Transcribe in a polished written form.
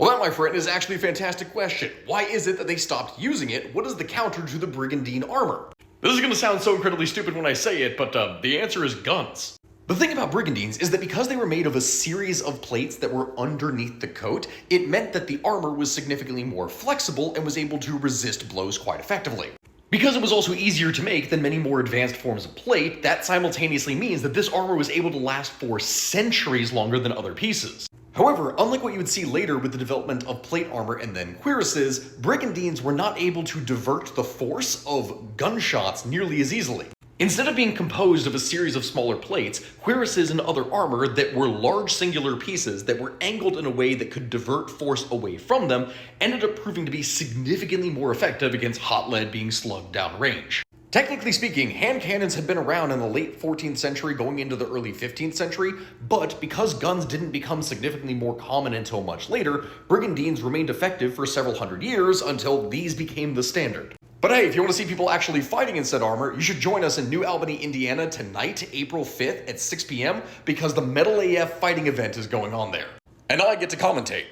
Well, that, my friend, is actually a fantastic question. Why is it that they stopped using it? What is the counter to the brigandine armor? This is going to sound so incredibly stupid when I say it, but the answer is guns. The thing about brigandines is that because they were made of a series of plates that were underneath the coat, it meant that the armor was significantly more flexible and was able to resist blows quite effectively. Because it was also easier to make than many more advanced forms of plate, that simultaneously means that this armor was able to last for centuries longer than other pieces. However, unlike what you would see later with the development of plate armor and then cuirasses, brigandines were not able to divert the force of gunshots nearly as easily. Instead of being composed of a series of smaller plates, cuirasses and other armor that were large singular pieces that were angled in a way that could divert force away from them ended up proving to be significantly more effective against hot lead being slugged downrange. Technically speaking, hand cannons had been around in the late 14th century going into the early 15th century, but because guns didn't become significantly more common until much later, brigandines remained effective for several hundred years until these became the standard. But hey, if you want to see people actually fighting in said armor, you should join us in New Albany, Indiana tonight, April 5th at 6 p.m. because the Metal AF fighting event is going on there. And I get to commentate.